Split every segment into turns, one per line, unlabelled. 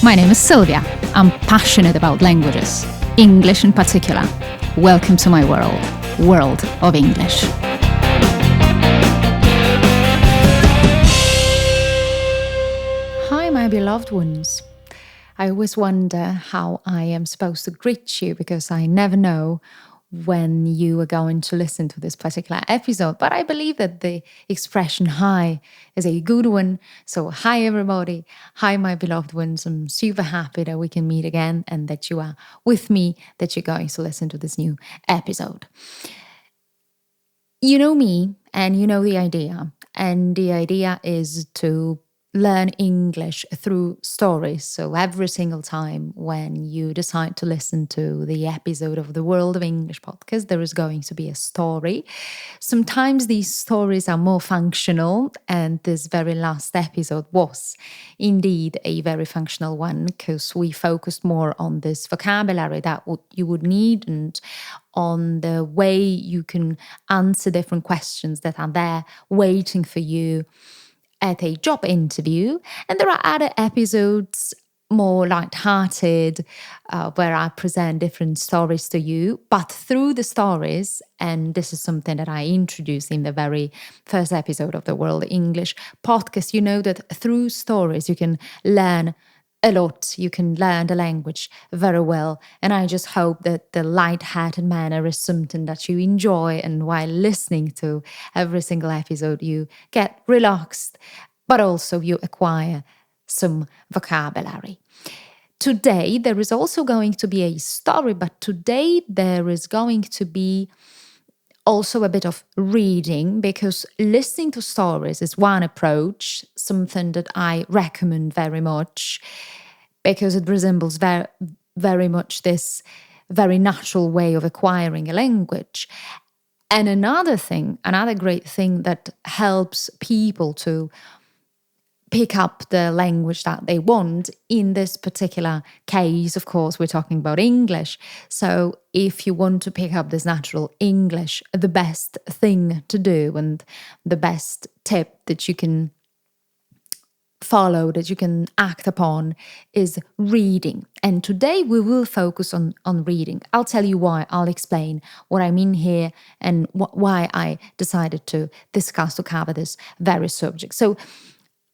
My name is Sylvia. I'm passionate about languages, English in particular. Welcome to my world of English. Hi, my beloved ones. I always wonder how I am supposed to greet you because I never know when you are going to listen to this particular episode. But I believe that the expression hi is a good one. So, hi, everybody. Hi, my beloved ones. I'm super happy that we can meet again and that you are with me, that you're going to listen to this new episode. You know me and you know the idea. And the idea is to learn English through stories. So every single time when you decide to listen to the episode of the World of English podcast, there is going to be a story. Sometimes these stories are more functional, and this very last episode was indeed a very functional one because we focused more on this vocabulary that you would need and on the way you can answer different questions that are there waiting for you at a job interview. And there are other episodes more light-hearted, where I present different stories to you. But through the stories, and this is something that I introduced in the very first episode of the World English podcast, you know that through stories you can learn a lot. You can learn the language very well. And I just hope that the light-hearted manner is something that you enjoy. And while listening to every single episode, you get relaxed, but also you acquire some vocabulary. Today, there is also going to be a story, but today there is going to be also a bit of reading, because listening to stories is one approach, something that I recommend very much because it resembles very, very much this very natural way of acquiring a language. And another great thing that helps people to pick up the language that they want. In this particular case, of course, we're talking about English. So if you want to pick up this natural English, the best thing to do and the best tip that you can follow, that you can act upon, is reading. And today we will focus on reading. I'll tell you why. I'll explain what I mean here and why I decided to cover this very subject. So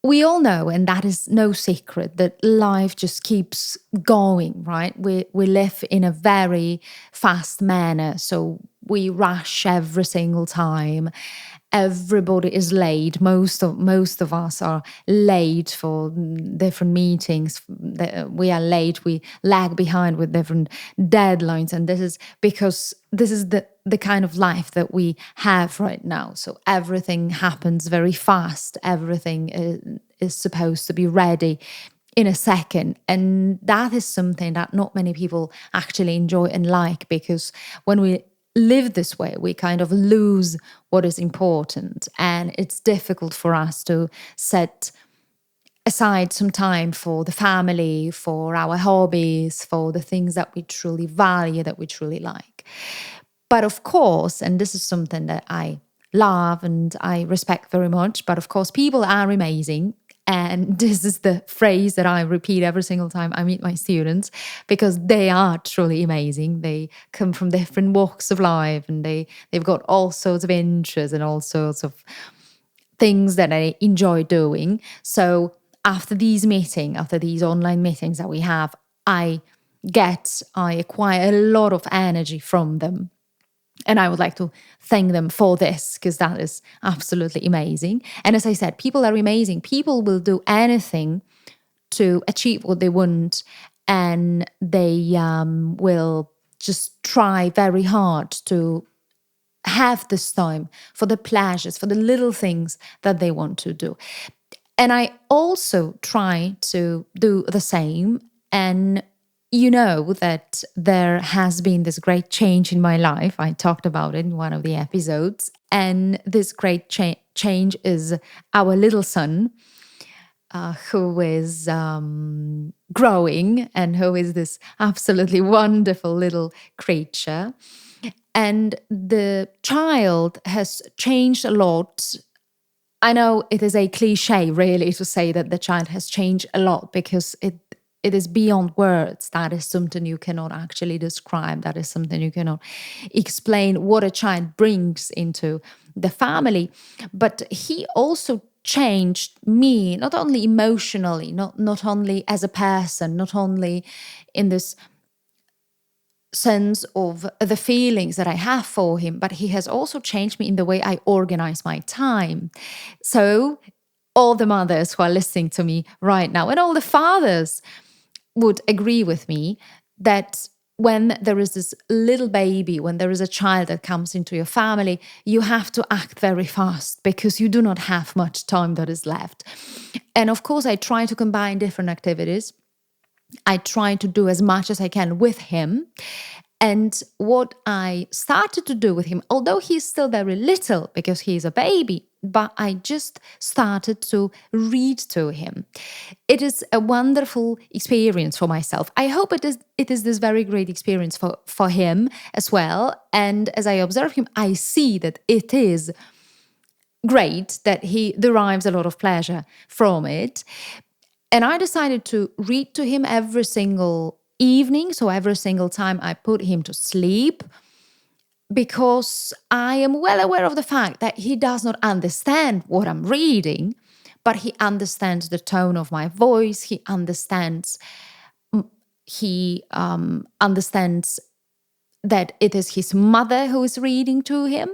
we all know, and that is no secret, that life just keeps going, right? We live in a very fast manner, so we rush every single time. Everybody is late. Most of us are late for different meetings. We are late. We lag behind with different deadlines, and this is because this is the kind of life that we have right now. So everything happens very fast. Everything is supposed to be ready in a second. And that is something that not many people actually enjoy and like, because when we live this way, we kind of lose what is important. And it's difficult for us to set aside some time for the family, for our hobbies, for the things that we truly value, that we truly like. But of course, and this is something that I love and I respect very much, but of course, people are amazing. And this is the phrase that I repeat every single time I meet my students, because they are truly amazing. They come from different walks of life, and they've got all sorts of interests and all sorts of things that I enjoy doing. So after these online meetings that we have, I acquire a lot of energy from them. And I would like to thank them for this, because that is absolutely amazing. And as I said, people are amazing. People will do anything to achieve what they want, and they will just try very hard to have this time for the pleasures, for the little things that they want to do. And I also try to do the same. And you know that there has been this great change in my life. I talked about it in one of the episodes. And this great change is our little son, who is growing and who is this absolutely wonderful little creature. And the child has changed a lot. I know it is a cliche, really, to say that the child has changed a lot, because it is beyond words. That is something you cannot actually describe. That is something you cannot explain what a child brings into the family. But he also changed me, not only emotionally, not only as a person, not only in this sense of the feelings that I have for him, but he has also changed me in the way I organize my time. So all the mothers who are listening to me right now, and all the fathers, would agree with me that when there is this little baby, when there is a child that comes into your family, you have to act very fast because you do not have much time that is left. And of course, I try to combine different activities. I try to do as much as I can with him. And what I started to do with him, although he's still very little because he's a baby, but I just started to read to him. It is a wonderful experience for myself. I hope it is this very great experience for him as well. And as I observe him, I see that it is great, that he derives a lot of pleasure from it. And I decided to read to him every single evening, so every single time I put him to sleep, because I am well aware of the fact that he does not understand what I'm reading, but he understands the tone of my voice. He understands that it is his mother who is reading to him.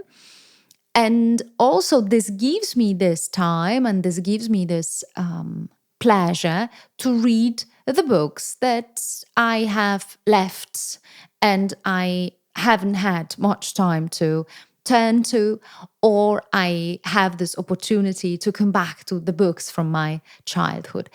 And also, this gives me this time and this gives me this pleasure to read the books that I have left and I haven't had much time to turn to, or I have this opportunity to come back to the books from my childhood.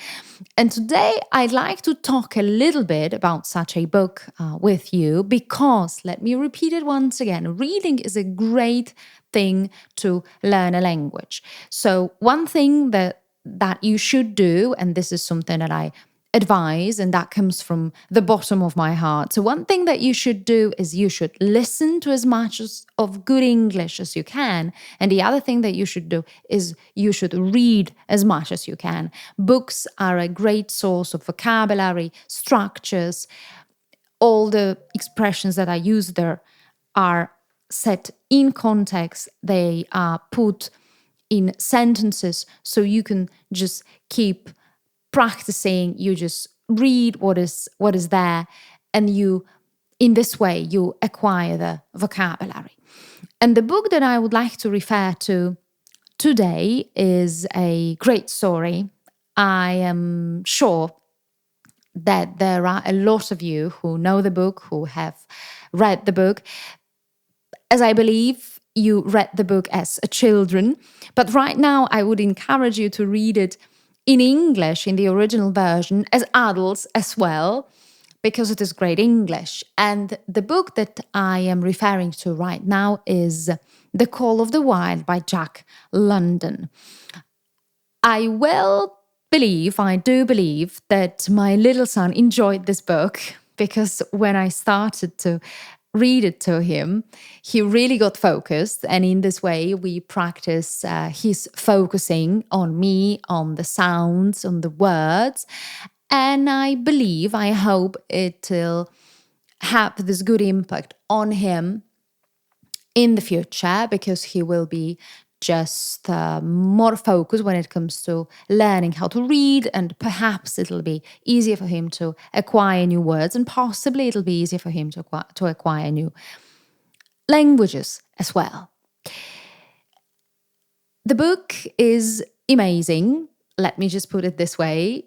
And today I'd like to talk a little bit about such a book with you, because, let me repeat it once again, reading is a great thing to learn a language. So one thing that you should do, and this is something that I advise, and that comes from the bottom of my heart. So one thing that you should do is you should listen to as much of good English as you can. And the other thing that you should do is you should read as much as you can. Books are a great source of vocabulary, structures. All the expressions that I use there are set in context. They are put in sentences, so you can just keep practicing. You just read what is there, and in this way you acquire the vocabulary. And the book that I would like to refer to today is a great story. I am sure that there are a lot of you who know the book, who have read the book, as I believe you read the book as a children. But right now I would encourage you to read it in English, in the original version, as adults as well, because it is great English. And the book that I am referring to right now is The Call of the Wild by Jack London. I do believe that my little son enjoyed this book, because when I started to read it to him, he really got focused. And in this way, we practice his focusing on me, on the sounds, on the words. And I hope it will have this good impact on him in the future, because he will be just more focused when it comes to learning how to read, and perhaps it'll be easier for him to acquire new words, and possibly it'll be easier for him to acquire new languages as well. The book is amazing. Let me just put it this way.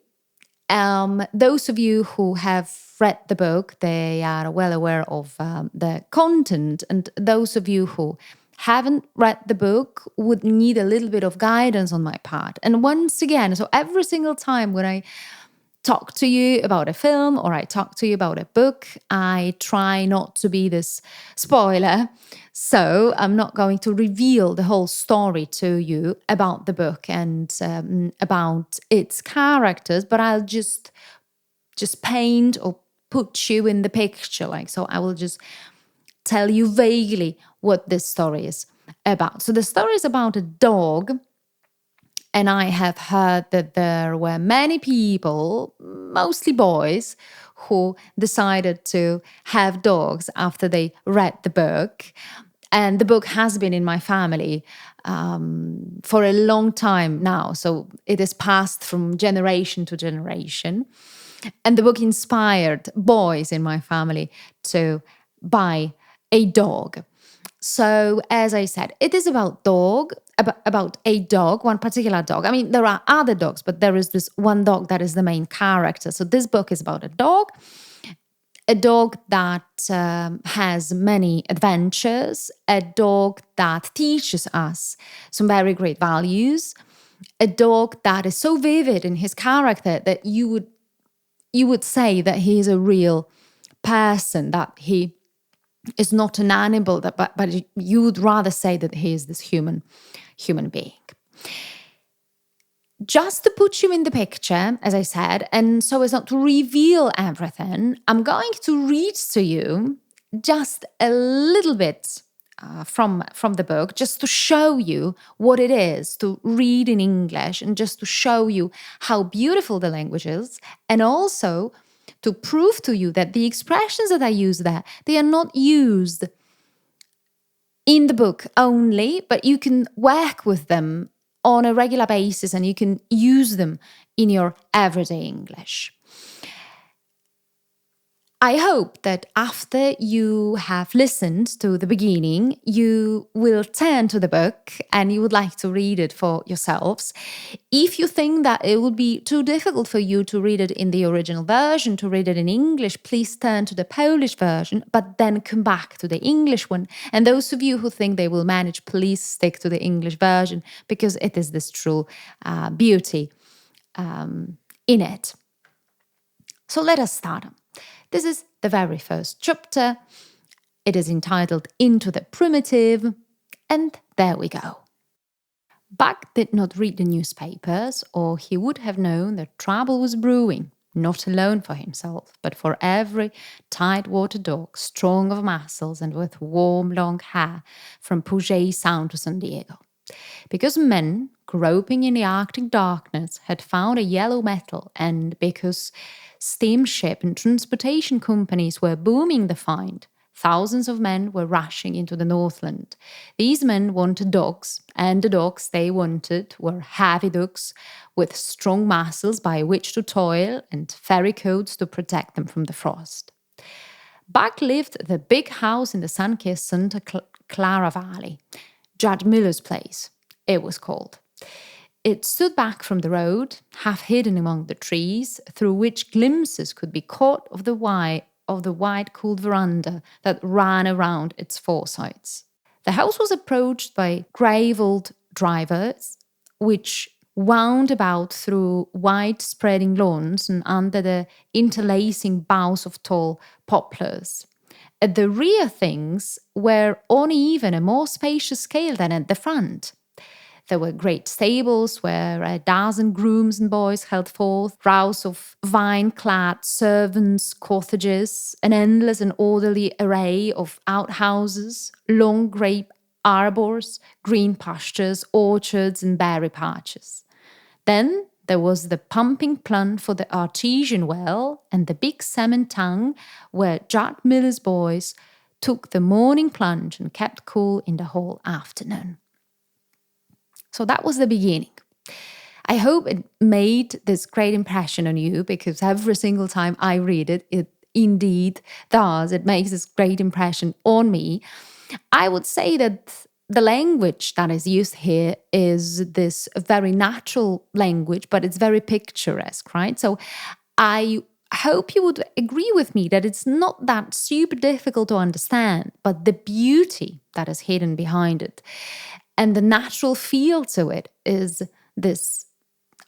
Those of you who have read the book, they are well aware of the content, and those of you who haven't read the book would need a little bit of guidance on my part. And once again, so every single time when I talk to you about a film or I talk to you about a book, I try not to be this spoiler. So I'm not going to reveal the whole story to you about the book and about its characters, but I'll just paint or put you in the picture. So I will just tell you vaguely what this story is about. So the story is about a dog. And I have heard that there were many people, mostly boys who decided to have dogs after they read the book. And the book has been in my family for a long time now. So it is passed from generation to generation. And the book inspired boys in my family to buy a dog. So, as I said, it is about a dog, one particular dog. I mean, there are other dogs, but there is this one dog that is the main character. So, this book is about a dog that has many adventures, a dog that teaches us some very great values, a dog that is so vivid in his character that you would say that he is a real person, that he is not an animal, but you would rather say that he is this human being. Just to put you in the picture, as I said, and so as not to reveal everything, I'm going to read to you just a little bit from the book, just to show you what it is to read in English and just to show you how beautiful the language is, and also to prove to you that the expressions that I use there, they are not used in the book only, but you can work with them on a regular basis and you can use them in your everyday English. I hope that after you have listened to the beginning, you will turn to the book and you would like to read it for yourselves. If you think that it would be too difficult for you to read it in the original version, to read it in English, please turn to the Polish version, but then come back to the English one. And those of you who think they will manage, please stick to the English version because it is this true beauty in it. So let us start. This is the very first chapter. It is entitled Into the Primitive, and there we go. Buck did not read the newspapers, or he would have known that trouble was brewing, not alone for himself, but for every tight-water dog, strong of muscles and with warm, long hair, from Puget Sound to San Diego. Because men, groping in the Arctic darkness, had found a yellow metal, and because steamship and transportation companies were booming the find, thousands of men were rushing into the Northland. These men wanted dogs, and the dogs they wanted were heavy dogs with strong muscles by which to toil and furry coats to protect them from the frost. Buck lived at the big house in the sun-kissed Santa Clara Valley. Judge Miller's place, it was called. It stood back from the road, half hidden among the trees, through which glimpses could be caught of the wide, cool veranda that ran around its four sides. The house was approached by gravelled driveways, which wound about through wide spreading lawns and under the interlacing boughs of tall poplars. At the rear things were on even a more spacious scale than at the front. There were great stables where a dozen grooms and boys held forth, rows of vine-clad servants' cottages, an endless and orderly array of outhouses, long grape arbors, green pastures, orchards, and berry patches. Then there was the pumping plant for the artesian well and the big salmon tongue where Judge Miller's boys took the morning plunge and kept cool in the whole afternoon. So that was the beginning. I hope it made this great impression on you because every single time I read it, it indeed does. It makes this great impression on me. I would say that the language that is used here is this very natural language, but it's very picturesque, right? So I hope you would agree with me that it's not that super difficult to understand, but the beauty that is hidden behind it and the natural feel to it is this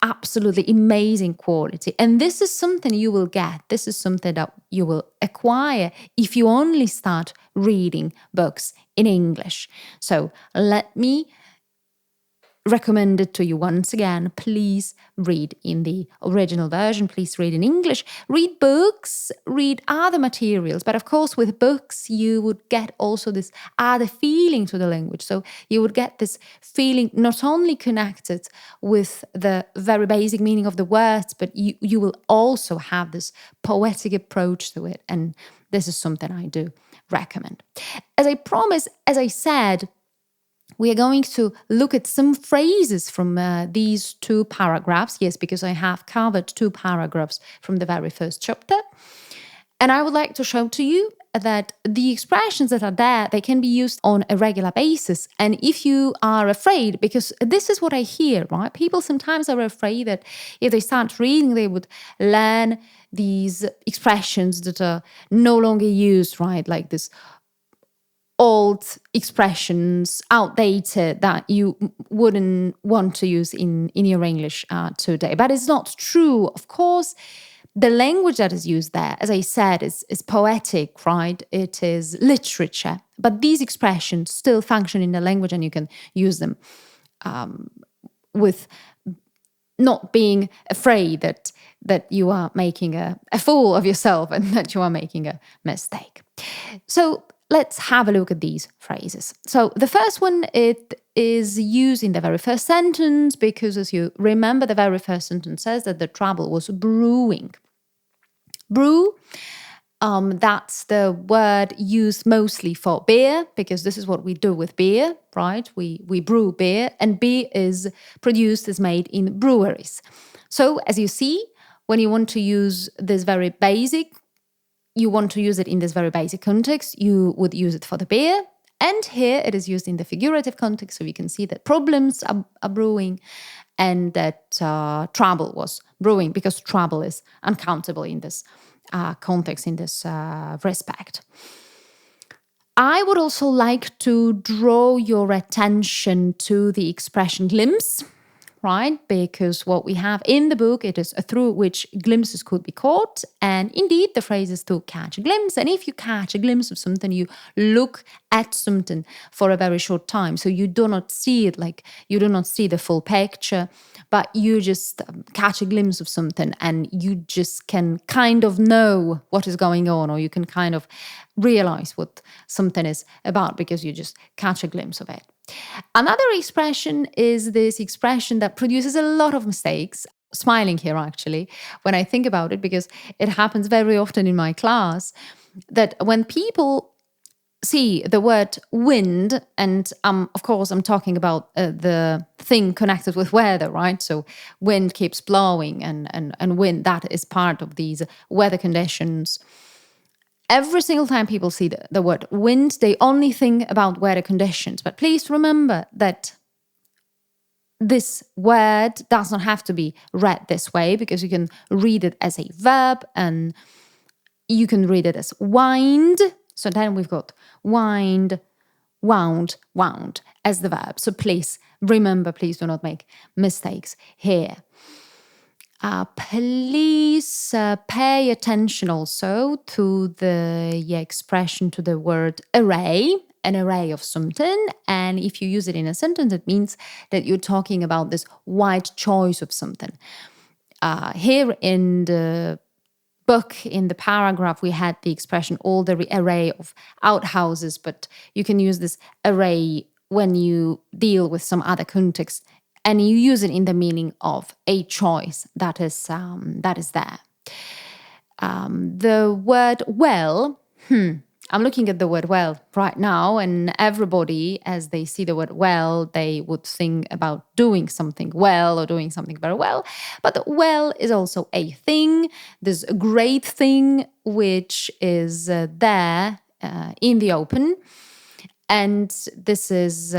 absolutely amazing quality. And this is something you will get. This is something that you will acquire if you only start reading books in English. So let me recommend it to you once again. Please read in the original version. Please read in English. Read books, read other materials. But of course, with books, you would get also this other feeling to the language. So you would get this feeling not only connected with the very basic meaning of the words, but you will also have this poetic approach to it. And this is something I do recommend. As I promised, as I said, we are going to look at some phrases from these two paragraphs. Yes, because I have covered two paragraphs from the very first chapter. And I would like to show to you that the expressions that are there, they can be used on a regular basis. And if you are afraid, because this is what I hear, right? People sometimes are afraid that if they start reading, they would learn these expressions that are no longer used, right? Like this old expressions, outdated, that you wouldn't want to use in your English today. But it's not true. Of course, the language that is used there, as I said, is poetic, right? It is literature. But these expressions still function in the language, and you can use them with not being afraid that you are making a fool of yourself and that you are making a mistake. So let's have a look at these phrases. So the first one, it is used in the very first sentence because, as you remember, the very first sentence says that the trouble was brewing. Brew, that's the word used mostly for beer, because this is what we do with beer, right? We brew beer, and beer is made in breweries. So as you see, when you want to use this very basic, you want to use it in this very basic context, you would use it for the beer. And here it is used in the figurative context, so we can see that problems are brewing and that trouble was brewing, because trouble is uncountable in this context, in this respect. I would also like to draw your attention to the expression glimpse, right? Because what we have in the book, it is through which glimpses could be caught. And indeed, the phrase is to catch a glimpse. And if you catch a glimpse of something, you look at something for a very short time. So you do not see it, like you do not see the full picture, but you just catch a glimpse of something and you just can kind of know what is going on, or you can kind of realize what something is about because you just catch a glimpse of it. Another expression is this expression that produces a lot of mistakes. Smiling here, actually, when I think about it, because it happens very often in my class, that when people see the word wind, and of course I'm talking about the thing connected with weather, right? So wind keeps blowing, and wind, that is part of these weather conditions. Every single time people see the word wind, they only think about weather conditions. But please remember that this word does not have to be read this way, because you can read it as a verb and you can read it as wind. So then we've got wind, wound, wound as the verb. So please remember, please do not make mistakes here. Please pay attention also to the expression, to the word array, an array of something. And if you use it in a sentence, it means that you're talking about this wide choice of something. Here in the book, in the paragraph, we had the expression all the array of outhouses, but you can use this array when you deal with some other context, and you use it in the meaning of a choice that is there. The word well, I'm looking at the word well right now, and everybody, as they see the word well, they would think about doing something well or doing something very well. But well is also a thing. There's a great thing which is there in the open. And this is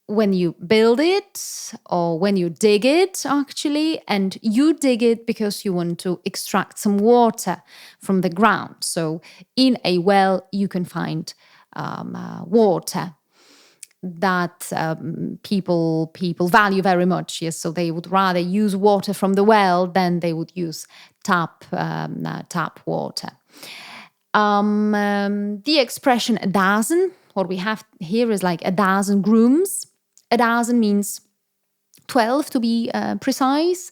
when you build it or when you dig it, actually, and you dig it because you want to extract some water from the ground. So in a well, you can find water that people value very much. Yes, so they would rather use water from the well than they would use tap water. The expression a dozen, what we have here is like a dozen grooms. a dozen means 12 to be precise.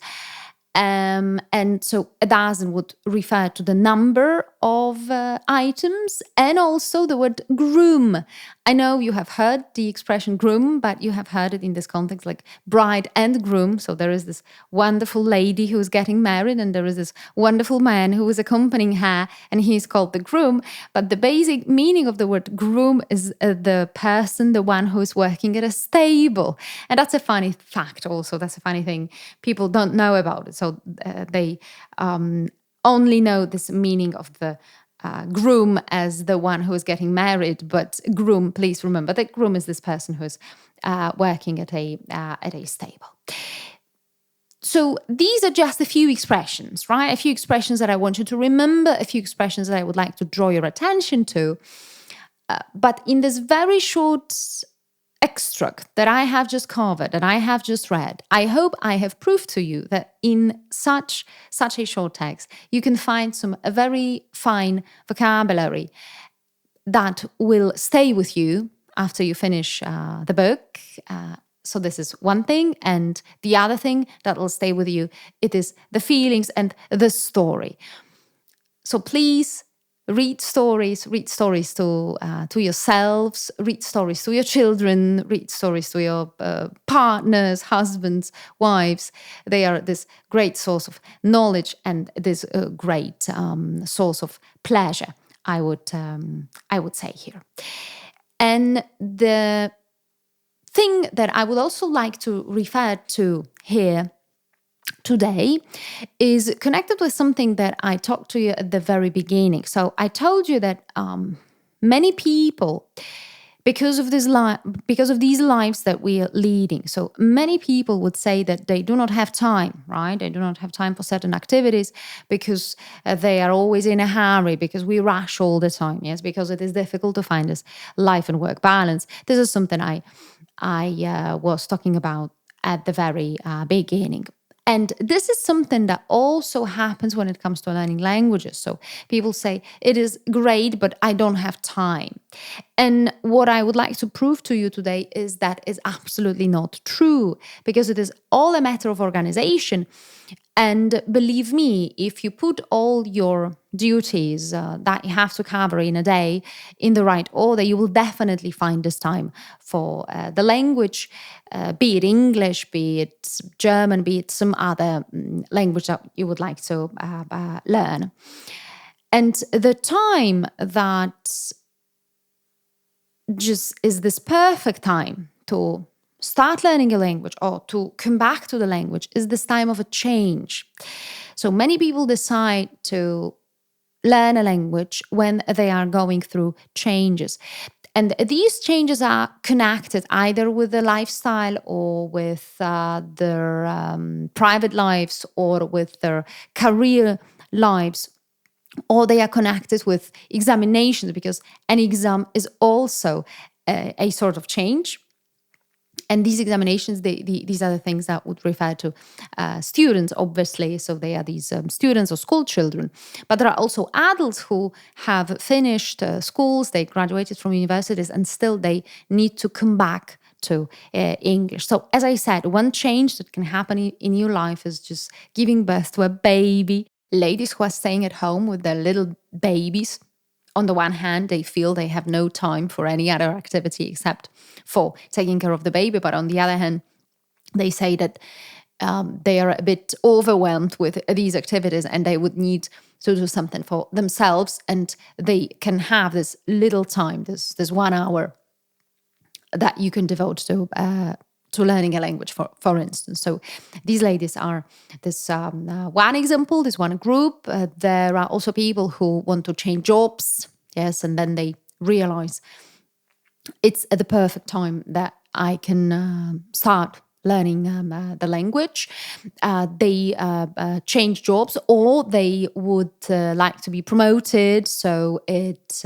And so a dozen would refer to the number of items, and also the word groom. I know you have heard the expression groom, but you have heard it in this context like bride and groom. So there is this wonderful lady who is getting married, and there is this wonderful man who is accompanying her, and he's called the groom. But the basic meaning of the word groom is the person, the one who is working at a stable. And that's a funny fact also. That's a funny thing. People don't know about it. So they only know this meaning of the groom as the one who is getting married. But groom, please remember that groom is this person who is working at a stable. So these are just a few expressions, right? A few expressions that I want you to remember, a few expressions that I would like to draw your attention to. But in this very short extract that I have just covered, that I have just read, I hope I have proved to you that in such a short text, you can find some very fine vocabulary that will stay with you after you finish the book. So this is one thing. And the other thing that will stay with you, it is the feelings and the story. So please read stories to yourselves, read stories to your children, read stories to your partners, husbands, wives. They are this great source of knowledge and this great source of pleasure, I would say here. And the thing that I would also like to refer to here today is connected with something that I talked to you at the very beginning. So I told you that many people, because of these lives that we are leading, so many people would say that they do not have time, right? They do not have time for certain activities because they are always in a hurry, because we rush all the time, yes, because it is difficult to find this life and work balance. This is something I was talking about at the very beginning. And this is something that also happens when it comes to learning languages. So people say, it is great, but I don't have time. And what I would like to prove to you today is that is absolutely not true, because it is all a matter of organization. And believe me, if you put all your duties that you have to cover in a day in the right order, you will definitely find this time for the language, be it English, be it German, be it some other language that you would like to learn. And the time that just is this perfect time to start learning a language or to come back to the language is this time of a change. So many people decide to learn a language when they are going through changes. And these changes are connected either with the lifestyle or with their private lives or with their career lives, or they are connected with examinations, because an exam is also a sort of change. And these examinations, these are the things that would refer to students, obviously. So they are these students or school children. But there are also adults who have finished schools, they graduated from universities, and still they need to come back to English. So as I said, one change that can happen in your life is just giving birth to a baby. Ladies who are staying at home with their little babies, on the one hand, they feel they have no time for any other activity except for taking care of the baby. But on the other hand, they say that they are a bit overwhelmed with these activities and they would need to do something for themselves. And they can have this little time, this 1 hour that you can devote to learning a language, for instance. So these ladies are this one example, this one group. There are also people who want to change jobs, yes, and then they realize it's at the perfect time that I can start learning the language. They change jobs, or they would like to be promoted. So it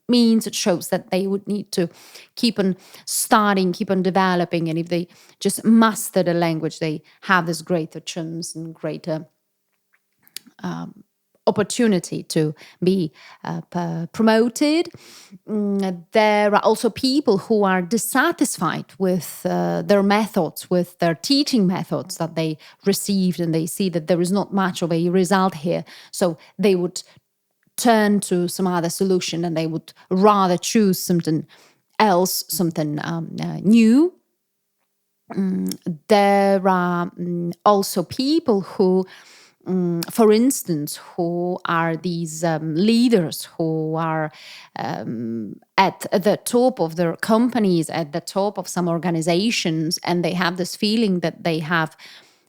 means, it shows that they would need to keep on studying, keep on developing. And if they just master the language, they have this greater chance and greater opportunity to be promoted. There are also people who are dissatisfied with their methods, with their teaching methods that they received, and they see that there is not much of a result here. So they would turn to some other solution, and they would rather choose something else, something new. There are also people who, for instance, who are these leaders who are at the top of their companies, at the top of some organizations, and they have this feeling that they have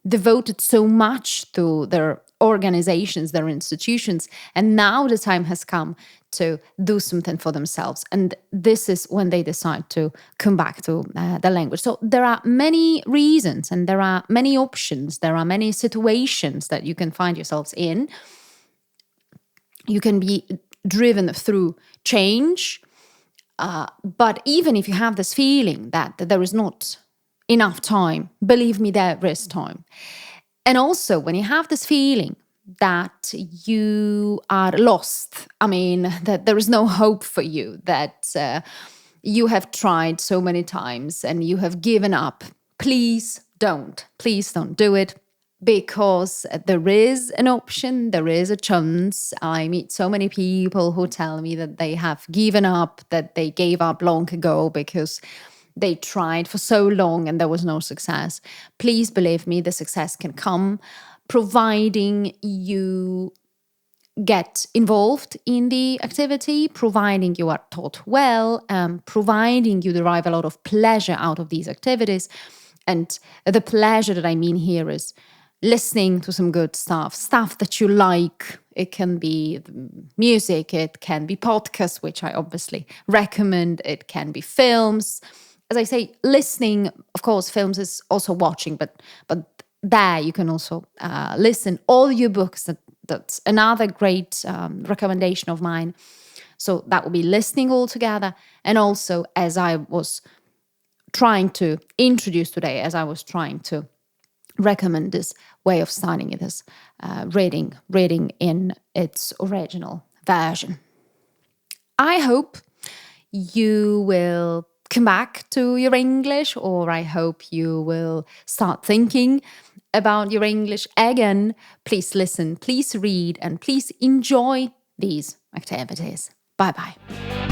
devoted so much to their organizations, their institutions, and now the time has come to do something for themselves. And this is when they decide to come back to the language. So there are many reasons, and there are many options, there are many situations that you can find yourselves in. You can be driven through change, but even if you have this feeling that there is not enough time, believe me, there is time. And also, when you have this feeling that you are lost, I mean, that there is no hope for you, that you have tried so many times and you have given up, please don't do it, because there is an option, there is a chance. I meet so many people who tell me that they have given up, that they gave up long ago because they tried for so long and there was no success. Please believe me, the success can come, providing you get involved in the activity, providing you are taught well, providing you derive a lot of pleasure out of these activities. And the pleasure that I mean here is listening to some good stuff that you like. It can be music, it can be podcasts, which I obviously recommend, it can be films. As I say, listening, of course, films is also watching, but there you can also listen. Audiobooks, that's another great recommendation of mine. So that would be listening altogether. And also, as I was trying to introduce today, as I was trying to recommend this way of studying it as reading in its original version. I hope you will come back to your English, or I hope you will start thinking about your English again. Please listen, please read, and please enjoy these activities. Bye-bye.